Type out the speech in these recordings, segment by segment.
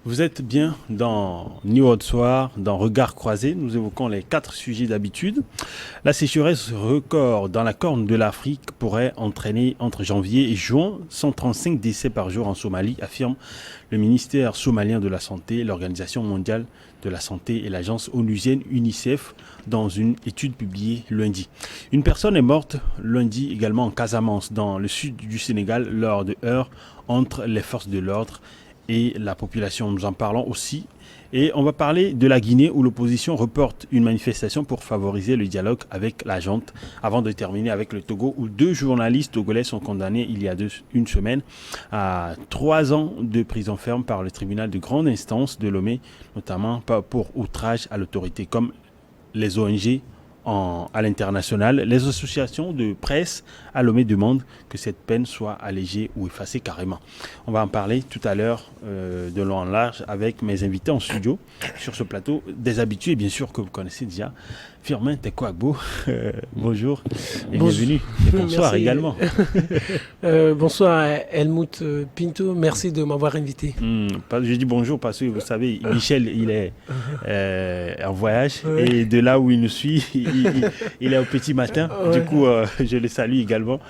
Vous êtes bien dans New World Soir, dans Regard croisé. Nous évoquons les 4 sujets d'habitude. La sécheresse record dans la corne de l'Afrique pourrait entraîner entre janvier et juin 135 décès par jour en Somalie, affirme le ministère somalien de la Santé, l'Organisation mondiale de la santé et l'agence onusienne UNICEF dans une étude publiée lundi. Une personne est morte lundi également en Casamance, dans le sud du Sénégal, lors de heurts entre les forces de l'ordre et la population. Nous en parlons aussi. Et on va parler de la Guinée où l'opposition reporte une manifestation pour favoriser le dialogue avec la junte, avant de terminer avec le Togo où 2 journalistes togolais sont condamnés il y a une semaine à 3 ans de prison ferme par le tribunal de grande instance de Lomé, notamment pour outrage à l'autorité, comme les ONG à l'international. Les associations de presse à Lomé demandent que cette peine soit allégée ou effacée carrément. On va en parler tout à l'heure de long en large avec mes invités en studio sur ce plateau des habitués, bien sûr, que vous connaissez déjà. Firmin Tekwagbo, bonjour et bienvenue. Et bonsoir également. Bonsoir Helmut Pinto, merci de m'avoir invité. Je dis bonjour parce que vous savez, Michel, il est en voyage et de là où il nous suit, il est au petit matin. Du coup, je le salue également.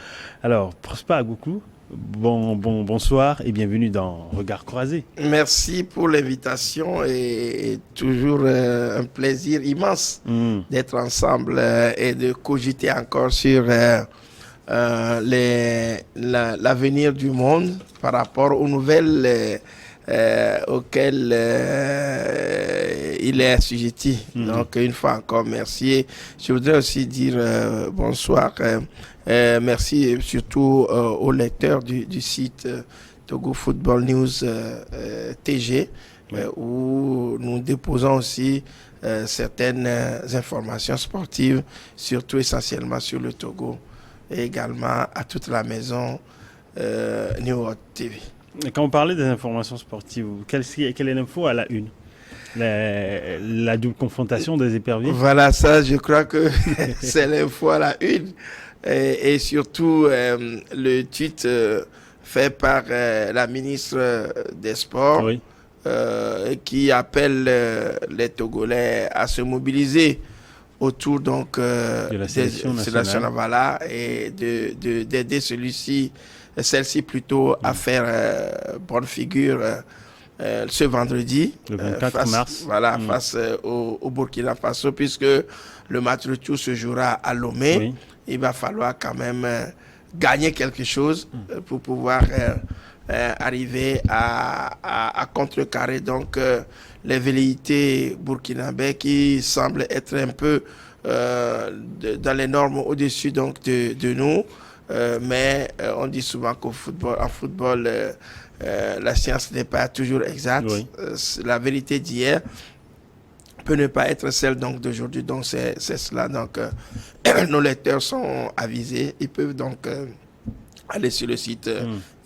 Alors, Prosper Agoukou, bonsoir et bienvenue dans Regard croisé. Merci pour l'invitation et toujours un plaisir immense d'être ensemble et de cogiter encore sur l'avenir du monde par rapport aux nouvelles auxquelles il est assujetti. Donc, une fois encore, merci. Je voudrais aussi dire bonsoir. Merci surtout aux lecteurs du site Togo Football News TG, où nous déposons aussi certaines informations sportives, surtout essentiellement sur le Togo, et également à toute la maison New World TV. Et quand on parlait des informations sportives, quelle est l'info à la une? La double confrontation des éperviers? Voilà, ça, je crois que c'est l'info à la une. Et surtout, le tweet fait par la ministre des Sports, oui, qui appelle les Togolais à se mobiliser autour donc, de la sélection nationale, voilà, et d'aider celle-ci plutôt à faire bonne figure ce vendredi, le 24 mars, face au Burkina Faso, puisque le match retour se jouera à Lomé. Oui. Il va falloir quand même gagner quelque chose pour pouvoir arriver à contrecarrer donc les velléités burkinabés qui semblent être un peu dans les normes au-dessus donc de nous. Mais on dit souvent qu'en football, la science n'est pas toujours exacte. Oui. La vérité d'hier peut ne pas être celle donc d'aujourd'hui. Donc c'est cela. Donc nos lecteurs sont avisés. Ils peuvent donc aller sur le site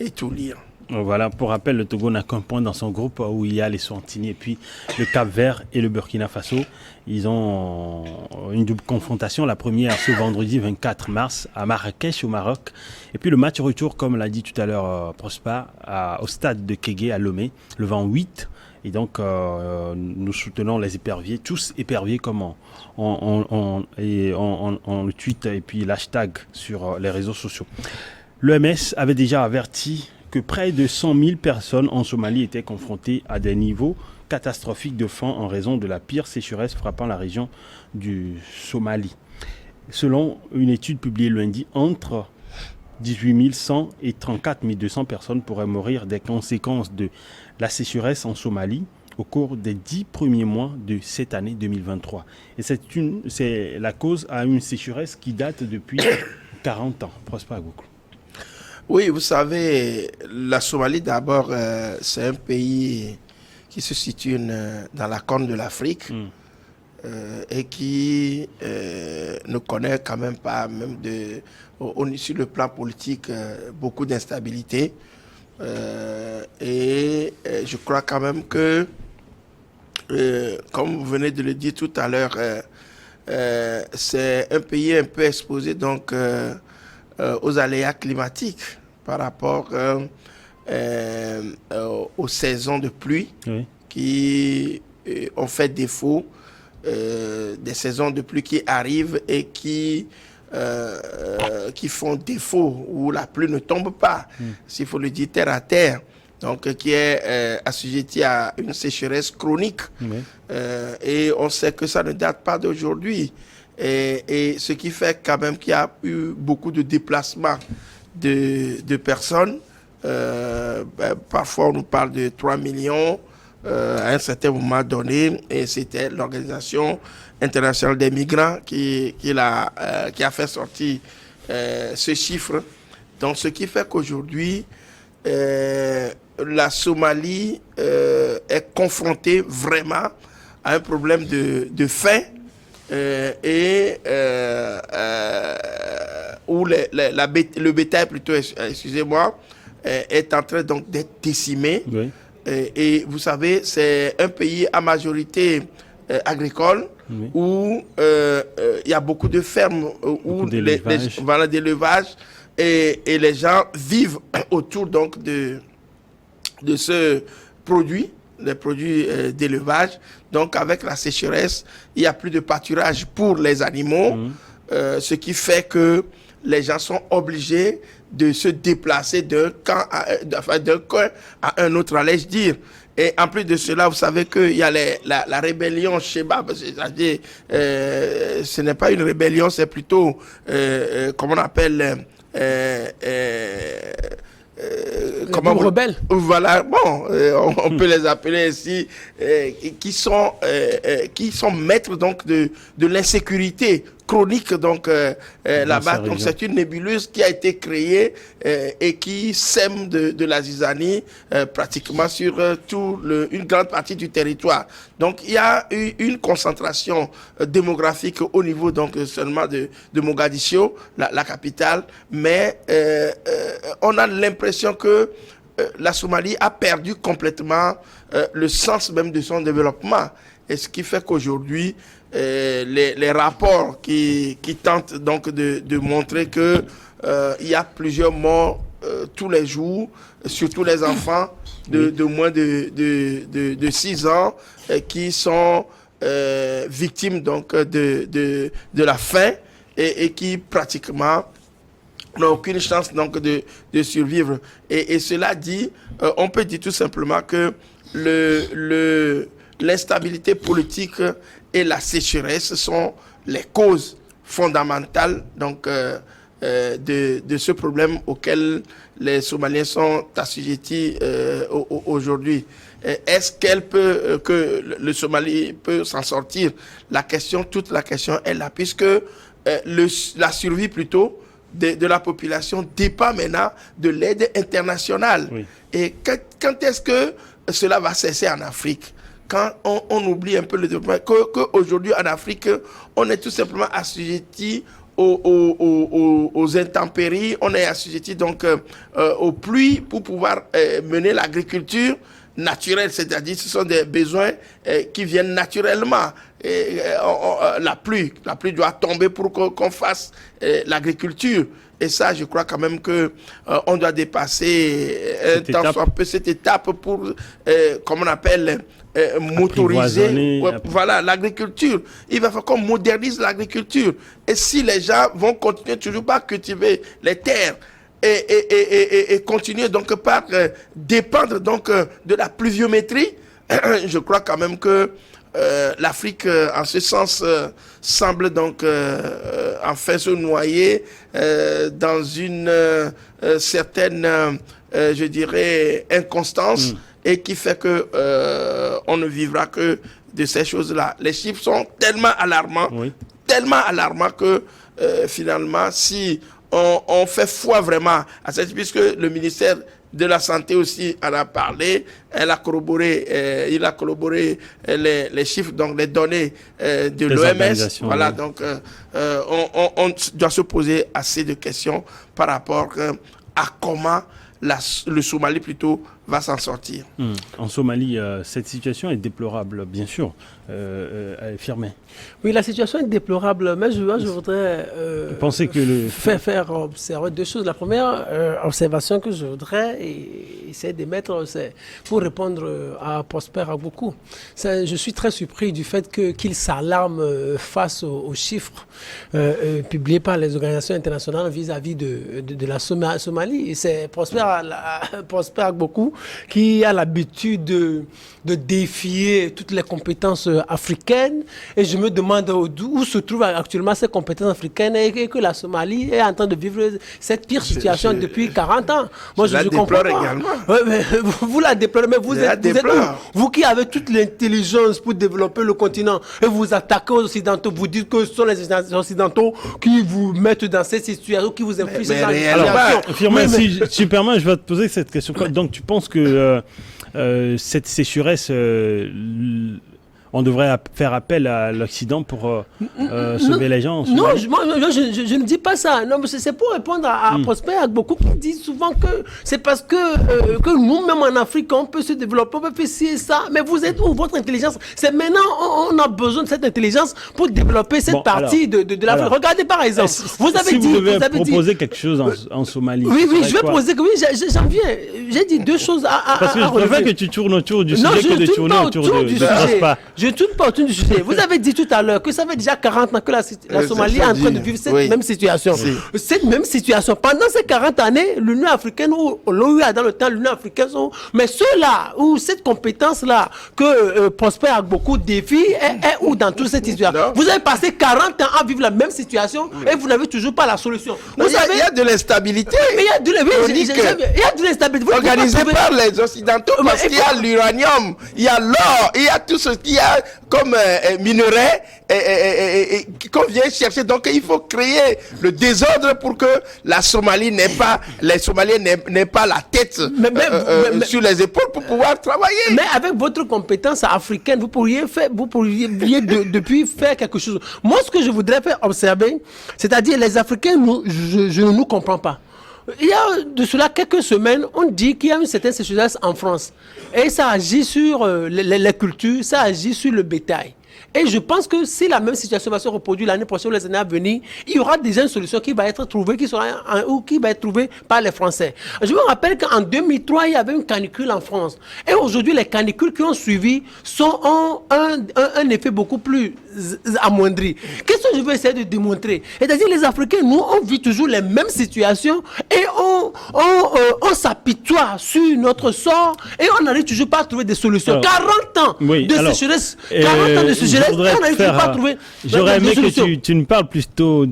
et tout lire. Voilà, pour rappel, le Togo n'a qu'un point dans son groupe où il y a les Swantini et puis le Cap-Vert et le Burkina Faso. Ils ont une double confrontation, la première ce vendredi 24 mars à Marrakech au Maroc. Et puis le match retour, comme l'a dit tout à l'heure Prosper, au stade de Kégué à Lomé, le 28. Et donc nous soutenons les éperviers, tous éperviers comme on le tweet et puis l'hashtag sur les réseaux sociaux. L'OMS avait déjà averti que près de 100 000 personnes en Somalie étaient confrontées à des niveaux catastrophiques de faim en raison de la pire sécheresse frappant la région du Somalie. Selon une étude publiée lundi, entre 18 100 et 34 200 personnes pourraient mourir des conséquences de la sécheresse en Somalie au cours des 10 premiers mois de cette année 2023. Et c'est la cause à une sécheresse qui date depuis 40 ans. Prosper Agoukou. Oui, vous savez, la Somalie d'abord, c'est un pays qui se situe dans la corne de l'Afrique et qui ne connaît quand même pas, même sur le plan politique, beaucoup d'instabilité. Et je crois quand même que, comme vous venez de le dire tout à l'heure, c'est un pays un peu exposé donc aux aléas climatiques par rapport aux saisons de pluie, oui, qui ont fait défaut, des saisons de pluie qui arrivent et qui font défaut, où la pluie ne tombe pas, s'il faut le dire terre à terre, donc qui est assujetti à une sécheresse chronique. Et on sait que ça ne date pas d'aujourd'hui. Et ce qui fait quand même qu'il y a eu beaucoup de déplacements de personnes. Parfois, on nous parle de 3 millions à un certain moment donné. Et c'était l'Organisation internationale des migrants qui a fait sortir ce chiffre. Donc, ce qui fait qu'aujourd'hui, la Somalie est confrontée vraiment à un problème de faim où le bétail plutôt, excusez-moi, est en train donc d'être décimé. Oui. Et vous savez, c'est un pays à majorité agricole, oui, où il y a beaucoup de fermes, où d'élevage, et les gens vivent autour donc de ce produit, les produits d'élevage. Donc avec la sécheresse, il n'y a plus de pâturage pour les animaux, ce qui fait que les gens sont obligés de se déplacer d'un coin à un autre, allais-je dire. Et en plus de cela, vous savez qu'il y a la rébellion Shebab, c'est-à-dire, ce n'est pas une rébellion, c'est plutôt, comment on appelle, comment rebelles. Voilà, bon, on peut les appeler ainsi, qui sont maîtres donc de l'insécurité chronique donc là-bas. Donc c'est une nébuleuse qui a été créée et qui sème de la zizanie pratiquement sur une grande partie du territoire. Donc il y a eu une concentration démographique au niveau donc seulement de Mogadiscio, la capitale, mais on a l'impression que la Somalie a perdu complètement le sens même de son développement. Et ce qui fait qu'aujourd'hui, les rapports qui tentent donc de montrer que il y a plusieurs morts tous les jours, surtout les enfants de moins de 6 ans qui sont victimes donc de la faim et qui pratiquement n'ont aucune chance donc de survivre. Et cela dit, on peut dire tout simplement que l'instabilité politique et la sécheresse sont les causes fondamentales donc, de ce problème auquel les Somaliens sont assujettis aujourd'hui. Est-ce que le Somalie peut s'en sortir? Toute la question est là, puisque la survie plutôt de la population dépend maintenant de l'aide internationale. Oui. Et quand est-ce que cela va cesser en Afrique? Quand on oublie un peu le développement, qu'aujourd'hui en Afrique, on est tout simplement assujetti aux intempéries, on est assujetti donc aux pluies pour pouvoir mener l'agriculture naturelle, c'est-à-dire ce sont des besoins qui viennent naturellement. La pluie doit tomber pour qu'on fasse l'agriculture. Et ça, je crois quand même que on doit dépasser cette étape pour, comme on appelle, motoriser voilà, l'agriculture. Il va falloir qu'on modernise l'agriculture. Et si les gens vont continuer toujours pas à cultiver les terres et continuer donc par dépendre donc de la pluviométrie, je crois quand même que l'Afrique, en ce sens, semble donc enfin se noyer dans une certaine, je dirais, inconstance, et qui fait que on ne vivra que de ces choses-là. Les chiffres sont tellement alarmants que finalement, si on fait foi vraiment à cette, puisque le ministère de la Santé aussi en a parlé, il a corroboré les chiffres, donc les données de l'OMS. Voilà, oui. Donc on doit se poser assez de questions par rapport à comment le Somalie plutôt va s'en sortir. En Somalie, cette situation est déplorable, bien sûr, affirmée. Oui, la situation est déplorable, mais je voudrais faire observer deux choses. La première observation que je voudrais essayer d'émettre, c'est pour répondre à Prosper Agbokou. Je suis très surpris du fait qu'il s'alarme face aux chiffres publiés par les organisations internationales vis-à-vis de la Somalie. C'est Prosper Agbokou qui a l'habitude de défier toutes les compétences africaines. Et je me demande où se trouvent actuellement ces compétences africaines et que la Somalie est en train de vivre cette pire situation depuis 40 ans. Moi, je comprends pas. Également. Ouais, mais vous la déplorez, mais vous êtes où? Vous qui avez toute l'intelligence pour développer le continent et vous attaquez aux Occidentaux, vous dites que ce sont les Occidentaux qui vous mettent dans cette situation, qui vous infligent cette situation. Si tu permets, je vais te poser cette question. Donc, tu penses que cette sécheresse, on devrait faire appel à l'Occident pour sauver les gens? Non, je ne dis pas ça. Non, c'est pour répondre à Prosper Agbokou qui dit souvent que c'est parce que nous-mêmes en Afrique, on peut se développer, on peut faire ci et ça. Mais vous êtes où? Votre intelligence? C'est maintenant, on a besoin de cette intelligence pour développer cette partie de l'Afrique. Regardez par exemple. Vous devez proposer quelque chose en Somalie. Oui, je vais poser. Oui, j'en viens. J'ai dit deux choses à parce que je préfère que tu tournes autour du sujet que de tourner autour du sujet. Je ne tourne pas autour du sujet. Vous avez dit tout à l'heure que ça fait déjà 40 ans que la Somalie est en train de vivre cette même situation. Cette même situation. Pendant ces 40 années, l'Union africaine, ou l'OUA dans le temps, l'Union africaine, mais ceux-là, ou cette compétence-là que Prosper Agbokou défie, est où dans toute cette situation? Vous avez passé 40 ans à vivre la même situation et vous n'avez toujours pas la solution. Il y a de l'instabilité. Il y a de l'instabilité. Organisée par les Occidentaux parce qu'il y a l'uranium, il y a l'or, il y a tout ce qu'il y a comme minerai qu'on vient chercher. Donc il faut créer le désordre pour que les Somaliens n'aient pas la tête sur les épaules pour pouvoir travailler. Mais avec votre compétence africaine, vous pourriez depuis faire quelque chose. Moi, ce que je voudrais faire observer, c'est-à-dire les Africains, je ne nous comprends pas. Il y a de cela quelques semaines, on dit qu'il y a une certaine sécheresse en France. Et ça agit sur les cultures, ça agit sur le bétail. Et je pense que si la même situation va se reproduire l'année prochaine ou les années à venir, il y aura déjà une solution qui va être trouvée, qui va être trouvée par les Français. Je me rappelle qu'en 2003, il y avait une canicule en France. Et aujourd'hui, les canicules qui ont suivi ont un effet beaucoup plus amoindri. Qu'est-ce que je veux essayer de démontrer? C'est-à-dire les Africains, nous, on vit toujours les mêmes situations et on s'apitoie sur notre sort et on n'arrive toujours pas à trouver des solutions. 40 ans de sécheresse, 40 ans de sécheresse. J'aurais aimé que tu nous parles plutôt.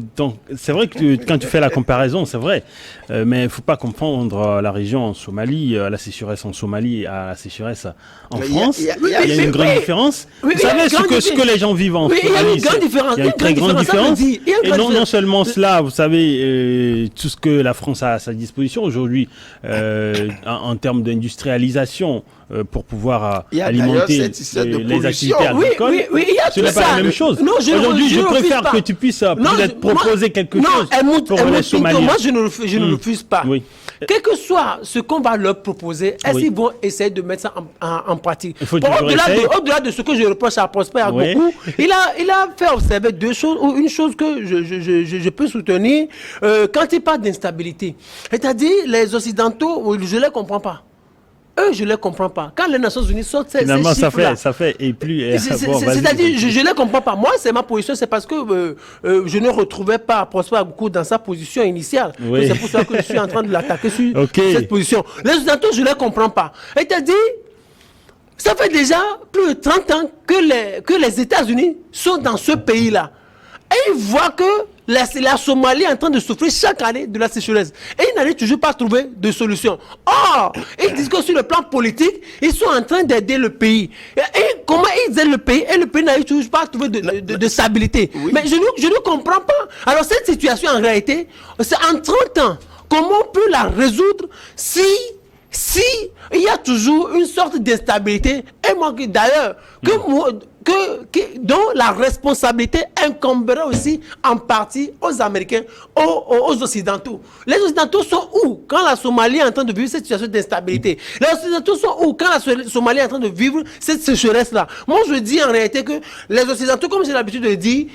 C'est vrai que quand tu fais la comparaison, c'est vrai, mais il ne faut pas confondre la région en Somalie, la sécheresse en Somalie à la sécheresse en France. Il y a une grande différence. Vous savez ce que les gens vivent en Somalie. Il y a une grande différence. Il y a une très grande différence. Et non seulement cela, vous savez, tout ce que la France a à sa disposition aujourd'hui en termes d'industrialisation pour pouvoir alimenter les activités agricoles. Ce n'est pas la même chose. Aujourd'hui, je préfère que tu puisses peut-être proposer quelque chose pour les Somaliens. Moi, je ne refuse pas. Quel que soit ce qu'on va leur proposer, est-ce qu'ils vont essayer de mettre ça en pratique? Au-delà de ce que je reproche à Prosper Agbokou, il a fait observer deux choses, ou une chose que je peux soutenir quand il parle d'instabilité. C'est-à-dire, les Occidentaux, je ne les comprends pas. Eux, je ne les comprends pas. Quand les Nations Unies sortent ces chiffres-là... ça fait et plus... C'est-à-dire, je ne les comprends pas. Moi, c'est ma position, c'est parce que je ne retrouvais pas Prosper Agbokou dans sa position initiale. C'est pour ça que je suis en train de l'attaquer sur cette position. Les Occidentaux, je ne les comprends pas. C'est-à-dire, ça fait déjà plus de 30 ans que les États-Unis sont dans ce pays-là. Et ils voient que la Somalie est en train de souffrir chaque année de la sécheresse. Et ils n'arrivent toujours pas à trouver de solution. Or, ils disent que sur le plan politique, ils sont en train d'aider le pays. Et comment ils aident le pays? Et le pays n'arrive toujours pas à trouver de stabilité. Mais je ne comprends pas. Alors cette situation, en réalité, c'est en 30 ans. Comment on peut la résoudre si il y a toujours une sorte d'instabilité? Et moi, d'ailleurs, dont la responsabilité incomberait aussi en partie aux Américains, aux Occidentaux. Les Occidentaux sont où quand la Somalie est en train de vivre cette situation d'instabilité? Les Occidentaux sont où quand la Somalie est en train de vivre cette sécheresse-là? Moi, je dis en réalité que les Occidentaux, comme j'ai l'habitude de dire,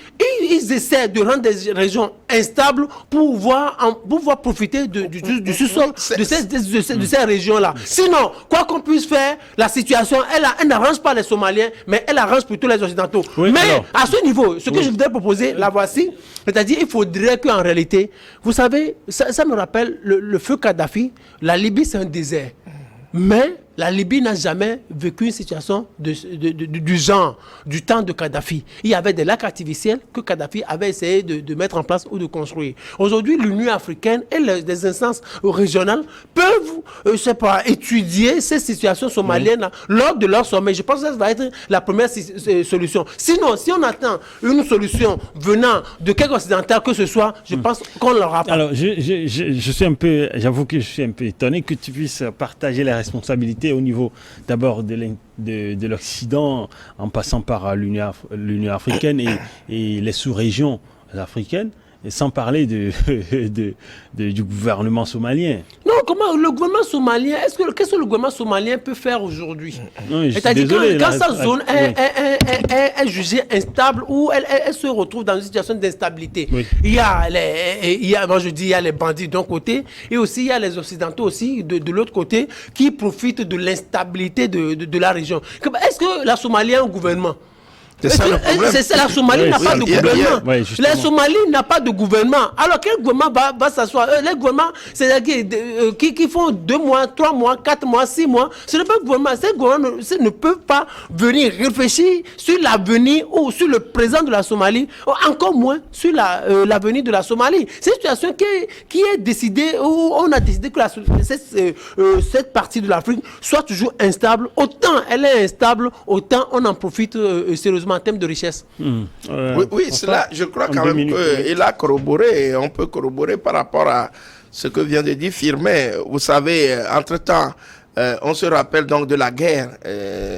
ils essaient de rendre des régions instables pour pouvoir profiter du sous-sol de ces régions-là. Sinon, quoi qu'on puisse faire, la situation, elle n'arrange pas les Somaliens, mais elle arrange plutôt les Occidentaux. Oui, mais alors, à ce niveau, ce que je voudrais proposer, la voici, c'est-à-dire il faudrait qu'en réalité, vous savez, ça me rappelle le feu Kadhafi. La Libye, c'est un désert. Mais la Libye n'a jamais vécu une situation du genre, du temps de Kadhafi. Il y avait des lacs artificiels que Kadhafi avait essayé de mettre en place ou de construire. Aujourd'hui, l'Union africaine et les instances régionales peuvent, je sais pas, étudier ces situations somaliennes lors de leur sommet. Je pense que ça va être la première solution. Sinon, si on attend une solution venant de quelque occidental que ce soit, je pense qu'on ne l'aura pas. Alors, je suis un peu, j'avoue que je suis un peu étonné que tu puisses partager la responsabilité au niveau d'abord de l'Occident, en passant par l'Union africaine et les sous-régions africaines, et sans parler du gouvernement somalien. Non, comment le gouvernement somalien, qu'est-ce que le gouvernement somalien peut faire aujourd'hui? C'est-à-dire quand sa zone est jugée instable ou elle se retrouve dans une situation d'instabilité, il y a les bandits d'un côté et aussi il y a les Occidentaux aussi de l'autre côté qui profitent de l'instabilité de la région. Est-ce que la Somalie a un gouvernement? C'est ça le problème. La Somalie n'a pas de gouvernement. La Somalie n'a pas de gouvernement. Alors quel gouvernement va s'asseoir? Les gouvernements, c'est-à-dire qui font 2 mois, 3 mois, 4 mois, 6 mois, ce n'est pas un gouvernement. Ces gouvernements ne peuvent pas venir réfléchir sur l'avenir ou sur le présent de la Somalie, ou encore moins sur l'avenir de la Somalie. C'est une situation qui est décidée, où on a décidé que cette partie de l'Afrique soit toujours instable. Autant elle est instable, autant on en profite sérieusement en termes de richesse. Oui, cela, je crois quand même qu'il a corroboré, et on peut corroborer par rapport à ce que vient de dire Firmin. Vous savez, entre-temps, on se rappelle donc de la guerre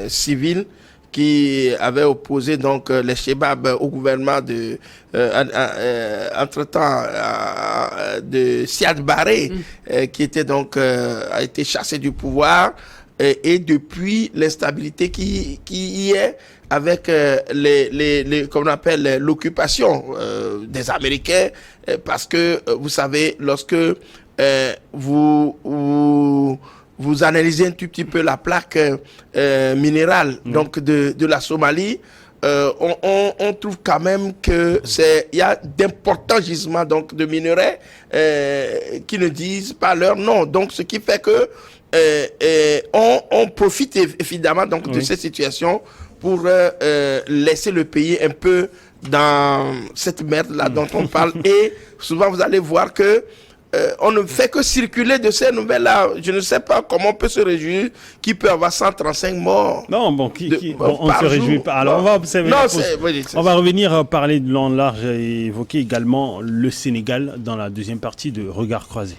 civile qui avait opposé donc les Chebab au gouvernement entre-temps de Siad Barré, qui était donc a été chassé du pouvoir, et depuis l'instabilité qui y est avec comme on appelle l'occupation des Américains, parce que vous savez, lorsque vous analysez un tout petit peu la plaque minérale donc de la Somalie, on trouve quand même que il y a d'importants gisements donc de minerais qui ne disent pas leur nom. Donc ce qui fait que on profite évidemment donc de cette situation pour laisser le pays un peu dans cette merde-là dont on parle. Et souvent, vous allez voir que on ne fait que circuler de ces nouvelles-là. Je ne sais pas comment on peut se réjouir qu'il peut y avoir 135 morts. Non, bon, on ne se réjouit pas. Alors, on va observer. On va revenir parler de long large et évoquer également le Sénégal dans la deuxième partie de Regard croisé.